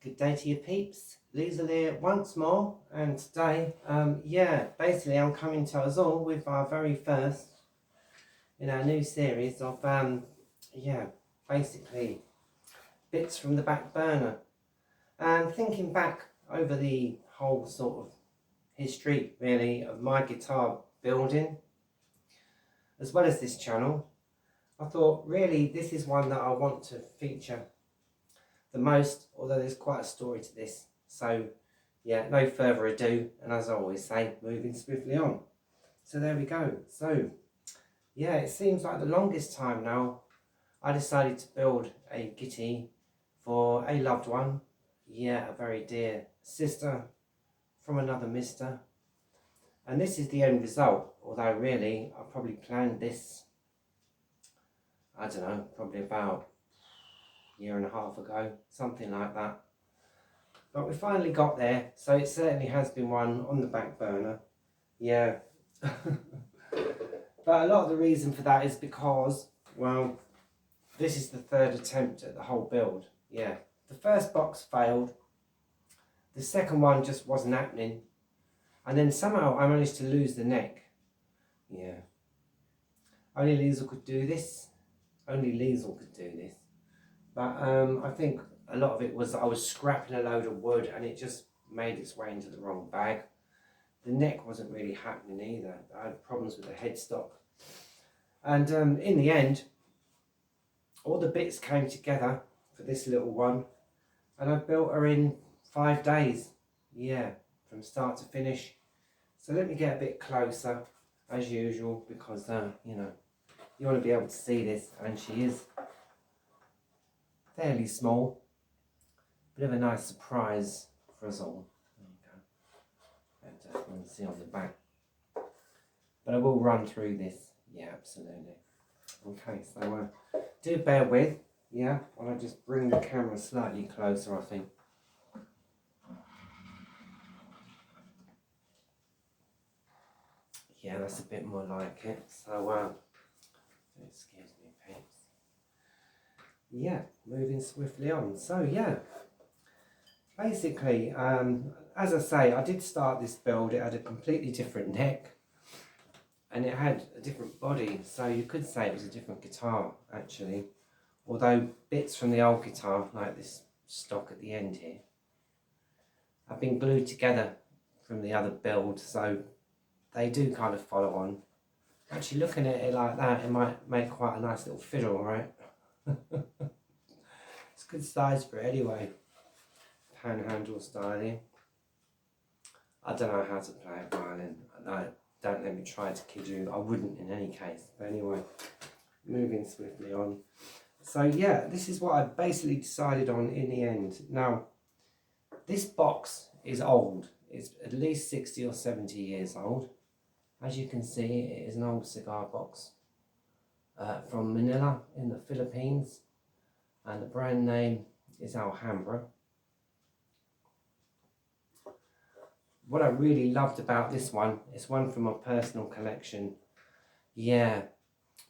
Good day to you peeps. Liesl here once more, and today, basically I'm coming to us all with our very first in our new series of, basically bits from the back burner. And thinking back over the whole sort of history, really, of my guitar building, as well as this channel, I thought, really, this is one that I want to feature the most, although there's quite a story to this. So yeah, no further ado, and as I always say, moving swiftly on. So there we go. So yeah, it seems like the longest time now I decided to build a gitty for a loved one, a very dear sister from another mister, and this is the end result. Although really I probably planned this, I don't know, probably about year and a half ago, something like that. But we finally got there, so it certainly has been one on the back burner. Yeah. But a lot of the reason for that is because, well, this is the third attempt at the whole build. Yeah. The first box failed. The second one just wasn't happening. And then somehow I managed to lose the neck. Yeah. Only Liesl could do this. Only Liesl could do this. But I think a lot of it was that I was scrapping a load of wood and it just made its way into the wrong bag. The neck wasn't really happening either. I had problems with the headstock. And in the end, all the bits came together for this little one, and I built her in 5 days. Yeah, from start to finish. So let me get a bit closer, as usual, because, you want to be able to see this, and she is fairly small. Bit of a nice surprise for us all. There you go. And definitely see on the back. But I will run through this. Yeah, absolutely. Okay, so do bear with. Yeah, while I just bring the camera slightly closer, I think. Yeah, that's a bit more like it. So, excuse me, peeps. Yeah, moving swiftly on. So yeah, basically, as I say, I did start this build. It had a completely different neck and it had a different body, so you could say it was a different guitar actually, although bits from the old guitar, like this stock at the end here, have been glued together from the other build, so they do kind of follow on. Actually, looking at it like that, it might make quite a nice little fiddle, right? It's good size for it anyway. Panhandle styling. I don't know how to play a violin. No, don't let me try to kid you. I wouldn't in any case. But anyway, moving swiftly on. So yeah, this is what I basically decided on in the end. Now, this box is old. It's at least 60 or 70 years old. As you can see, it is an old cigar box from Manila in the Philippines. And the brand name is Alhambra. What I really loved about this one, it's one from my personal collection. Yeah,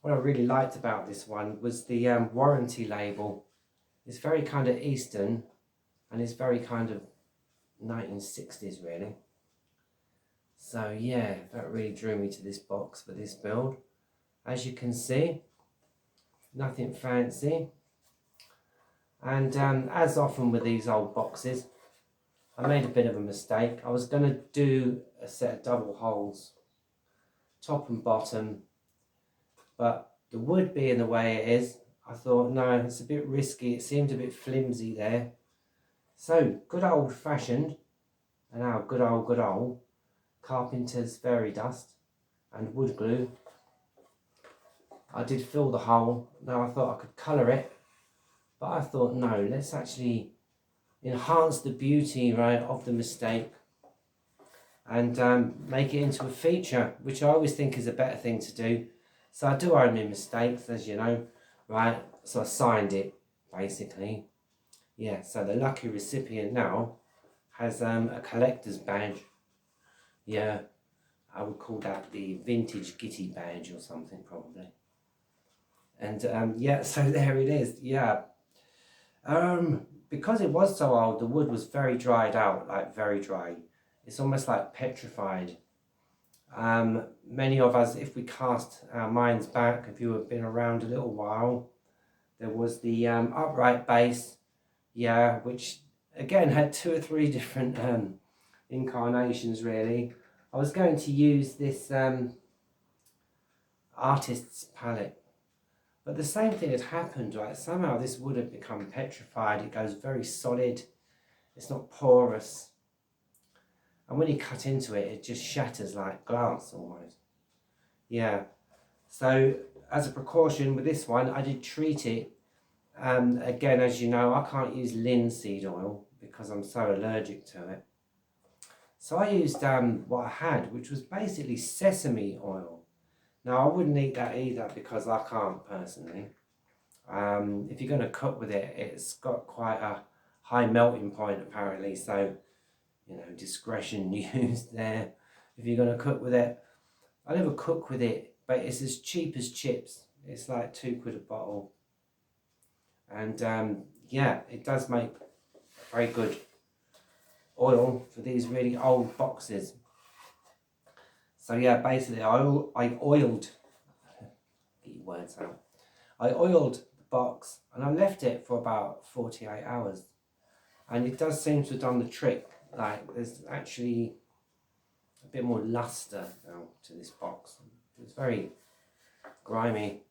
what I really liked about this one was the warranty label. It's very kind of Eastern, and it's very kind of 1960s really. So yeah, that really drew me to this box for this build. As you can see, nothing fancy. And as often with these old boxes, I made a bit of a mistake. I was going to do a set of double holes, top and bottom, but the wood being the way it is, I thought, no, it's a bit risky. It seemed a bit flimsy there. So, good old fashioned, and our good old carpenter's fairy dust and wood glue. I did fill the hole. Now I thought I could colour it, but I thought, no, let's actually enhance the beauty, right, of the mistake and make it into a feature, which I always think is a better thing to do. So I do own my mistakes, as you know, right? So I signed it, basically. Yeah, so the lucky recipient now has a collector's badge. Yeah, I would call that the vintage Gitty badge or something, probably. And yeah, so there it is. Yeah. because it was so old, the wood was very dried out, like very dry. It's almost like petrified. Many of us, if we cast our minds back, if you have been around a little while, there was the upright base, yeah, which again had 2 or 3 different incarnations really. I was going to use this artist's palette, but the same thing had happened, right? Somehow this wood had become petrified. It goes very solid, it's not porous, and when you cut into it, it just shatters like glass almost. Yeah, so as a precaution with this one, I did treat it. Again, as you know, I can't use linseed oil because I'm so allergic to it. So I used what I had, which was basically sesame oil. Now, I wouldn't eat that either because I can't personally. If you're going to cook with it, it's got quite a high melting point apparently. So, you know, discretion used there. If you're going to cook with it, I never cook with it, but it's as cheap as chips. It's like £2 a bottle. And yeah, it does make very good oil for these really old boxes. So yeah, basically I oiled, get your words out, I oiled the box and I left it for about 48 hours. And it does seem to have done the trick. Like there's actually a bit more luster now to this box. It's very grimy.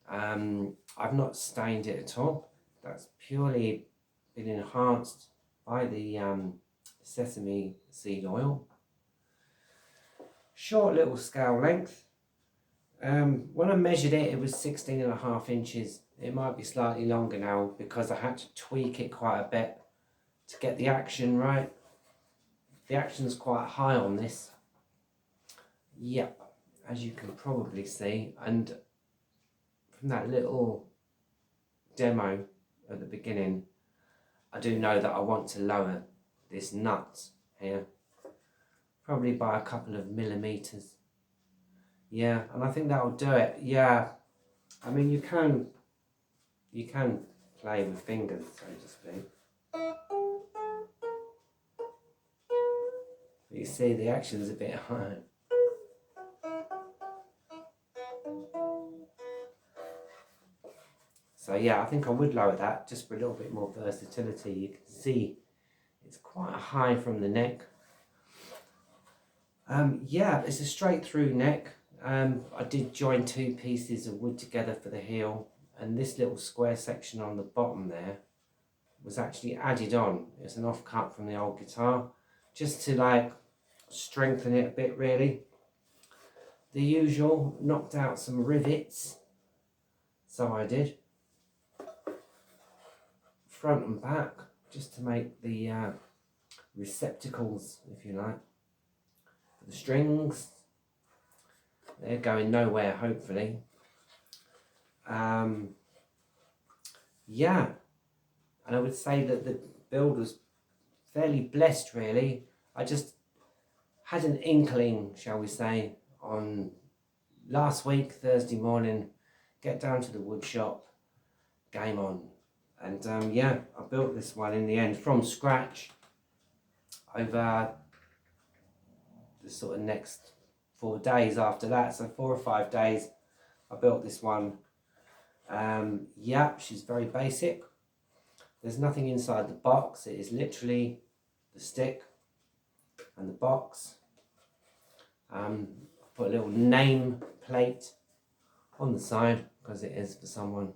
I've not stained it at all. That's purely been enhanced by the sesame seed oil. Short little scale length. When I measured it, it was 16.5 inches. It might be slightly longer now because I had to tweak it quite a bit to get the action right. The action's quite high on this. Yep, as you can probably see, and from that little demo at the beginning, I do know that I want to lower this nut here, probably by a couple of millimeters. Yeah, and I think that'll do it. Yeah, I mean you can play with fingers, so to speak. But you see the action's a bit high. So yeah, I think I would lower that just for a little bit more versatility. You can see it's quite high from the neck. Yeah, it's a straight through neck. I did join 2 pieces of wood together for the heel, and this little square section on the bottom there was actually added on. It's an offcut from the old guitar, just to like strengthen it a bit really. The usual, knocked out some rivets, so I did. Front and back, just to make the receptacles, if you like, for the strings. They're going nowhere, hopefully. Yeah, and I would say that the build was fairly blessed, really. I just had an inkling, shall we say, on last week, Thursday morning, get down to the wood shop, game on. And yeah, I built this one in the end from scratch over the sort of next 4 days after that. So 4 or 5 days I built this one. Yeah, she's very basic. There's nothing inside the box. It is literally the stick and the box. I put a little name plate on the side because it is for someone.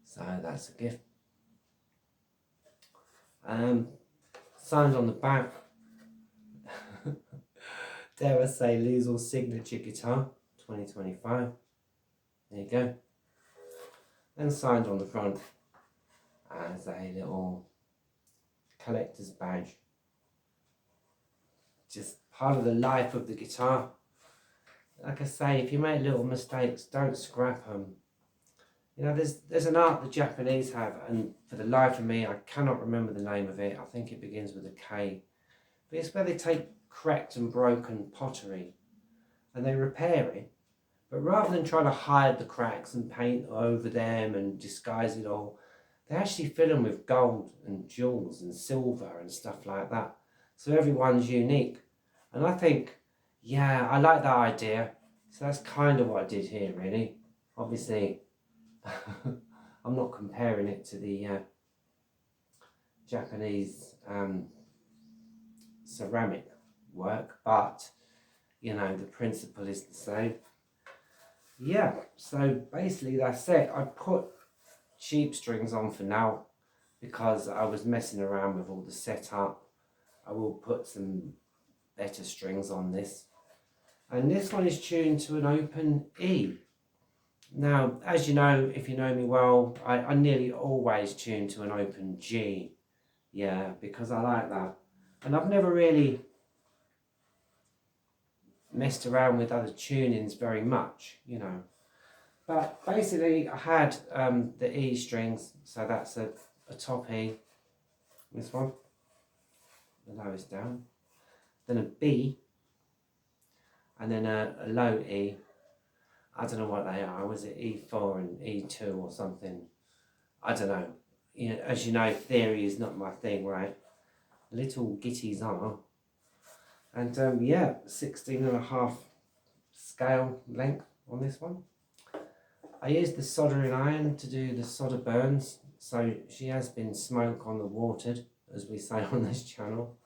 So that's a gift. Signed on the back. Dare I say, Liesel's signature guitar, 2025. There you go. Then signed on the front as a little collector's badge. Just part of the life of the guitar. Like I say, if you make little mistakes, don't scrap them. You know, there's an art the Japanese have, and for the life of me, I cannot remember the name of it. I think it begins with a K. But it's where they take cracked and broken pottery and they repair it. But rather than trying to hide the cracks and paint over them and disguise it all, they actually fill them with gold and jewels and silver and stuff like that. So everyone's unique. And I think, yeah, I like that idea. So that's kind of what I did here, really. Obviously, I'm not comparing it to the Japanese ceramic work, but, you know, the principle is the same. Yeah, so basically that's it. I put cheap strings on for now because I was messing around with all the setup. I will put some better strings on this. And this one is tuned to an open E. Now, as you know, if you know me well, I nearly always tune to an open G. Yeah, because I like that. And I've never really messed around with other tunings very much, you know. But basically, I had the E strings, so that's a top E, this one, the lowest down, then a B, and then a low E. I don't know what they are. Was it E4 and E2 or something? I don't know. You know, as you know, theory is not my thing, right? Little gitties are. And yeah, 16.5 scale length on this one. I used the soldering iron to do the solder burns, so she has been smoke on the watered, as we say on this channel,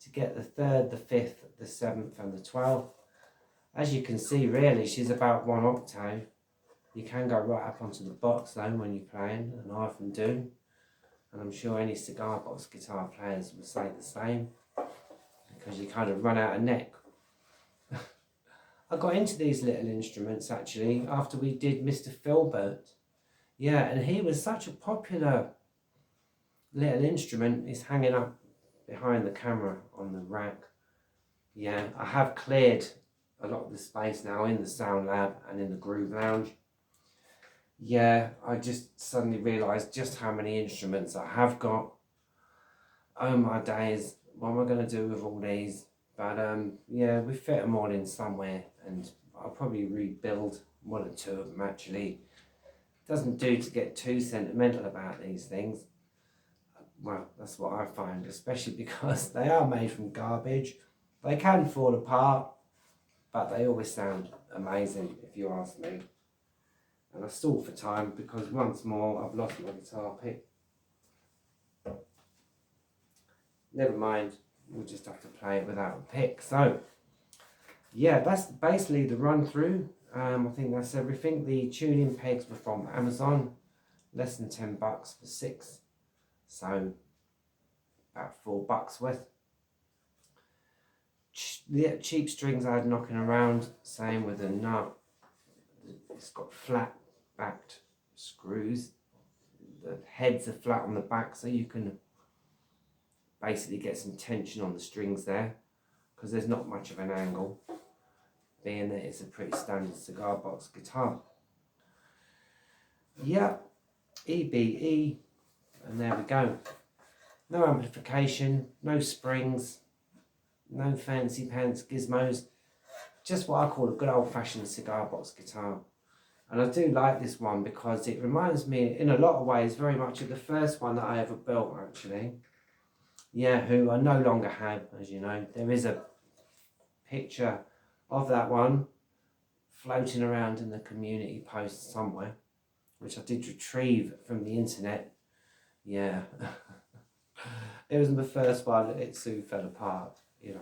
to get the 3rd, the 5th, the 7th and the 12th. As you can see, really, she's about 1 octave. You can go right up onto the box though when you're playing, and I often do. And I'm sure any cigar box guitar players will say the same, because you kind of run out of neck. I got into these little instruments actually after we did Mr. Filbert. Yeah, and he was such a popular little instrument. It's hanging up behind the camera on the rack. Yeah, I have cleared a lot of the space now in the sound lab and in the groove lounge. Yeah, I just suddenly realised just how many instruments I have got. Oh my days, what am I going to do with all these? But yeah, we fit them all in somewhere, and I'll probably rebuild 1 or 2 of them actually. Doesn't do to get too sentimental about these things. Well, that's what I find, especially because they are made from garbage. They can fall apart, but they always sound amazing if you ask me. And I stall for time because once more I've lost my guitar pick. Never mind, we'll just have to play it without a pick. So yeah, that's basically the run through. I think that's everything. The tuning pegs were from Amazon, less than $10 for 6, so about $4 worth. The cheap strings I had knocking around, same with the nut. It's got flat backed screws. The heads are flat on the back, so you can basically get some tension on the strings there, because there's not much of an angle, being that it's a pretty standard cigar box guitar. Yeah, EBE, and there we go. No amplification, no springs, no fancy pants gizmos, just what I call a good old-fashioned cigar box guitar. And I do like this one because it reminds me in a lot of ways very much of the first one that I ever built actually. Yeah, who I no longer have, as you know. There is a picture of that one floating around in the community post somewhere, which I did retrieve from the internet. Yeah. It was my first one, it soon fell apart, you know.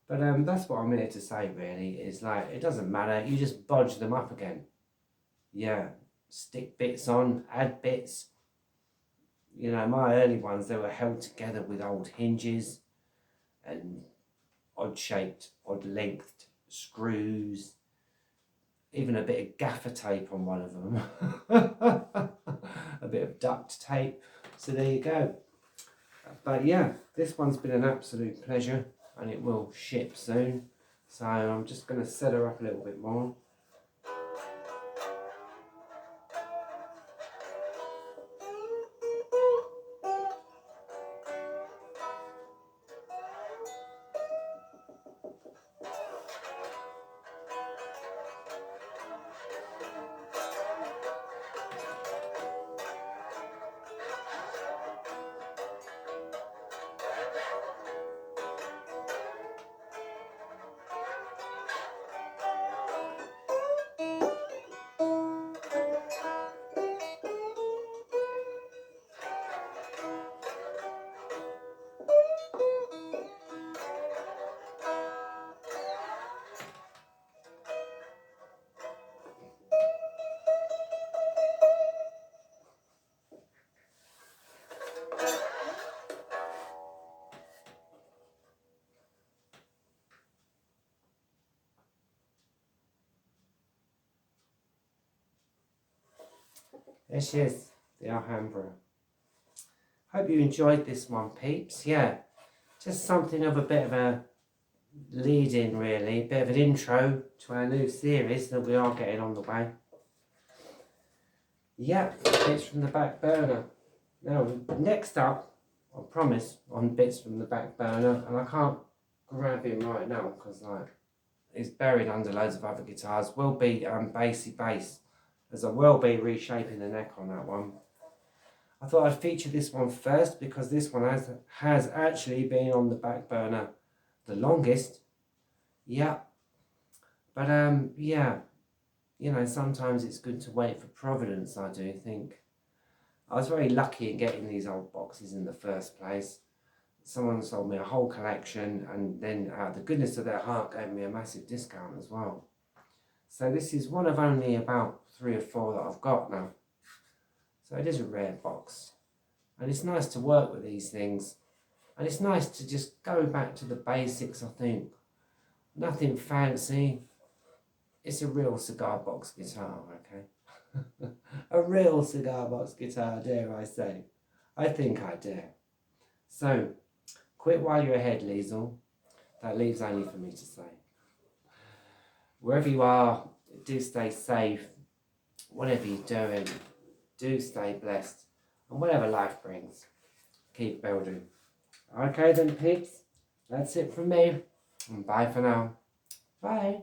But that's what I'm here to say really, is like, it doesn't matter, you just bodge them up again. Yeah, stick bits on, add bits. You know, my early ones, they were held together with old hinges and odd shaped, odd lengthed screws, even a bit of gaffer tape on one of them. A bit of duct tape. So there you go. But yeah, this one's been an absolute pleasure, and it will ship soon. So I'm just going to set her up a little bit more. There she is, the Alhambra. Hope you enjoyed this one, peeps. Yeah, just something of a bit of a lead-in, really. A bit of an intro to our new series that we are getting on the way. Yeah, bits from the back burner. Now, next up, I promise, on bits from the back burner, and I can't grab him right now because like it's buried under loads of other guitars, will be Bassy Bass, as I will be reshaping the neck on that one. I thought I'd feature this one first because this one has actually been on the back burner the longest. Yeah, but yeah, you know, sometimes it's good to wait for Providence, I do think. I was very lucky in getting these old boxes in the first place. Someone sold me a whole collection and then out of the goodness of their heart gave me a massive discount as well. So this is one of only about 3 or 4 that I've got now. So it is a rare box. And it's nice to work with these things. And it's nice to just go back to the basics, I think. Nothing fancy. It's a real cigar box guitar, okay? A real cigar box guitar, dare I say. I think I dare. So, quit while you're ahead, Liesl. That leaves only for me to say. Wherever you are, do stay safe. Whatever you're doing, do stay blessed. And whatever life brings, keep building. Okay then, peeps. That's it from me. And bye for now. Bye.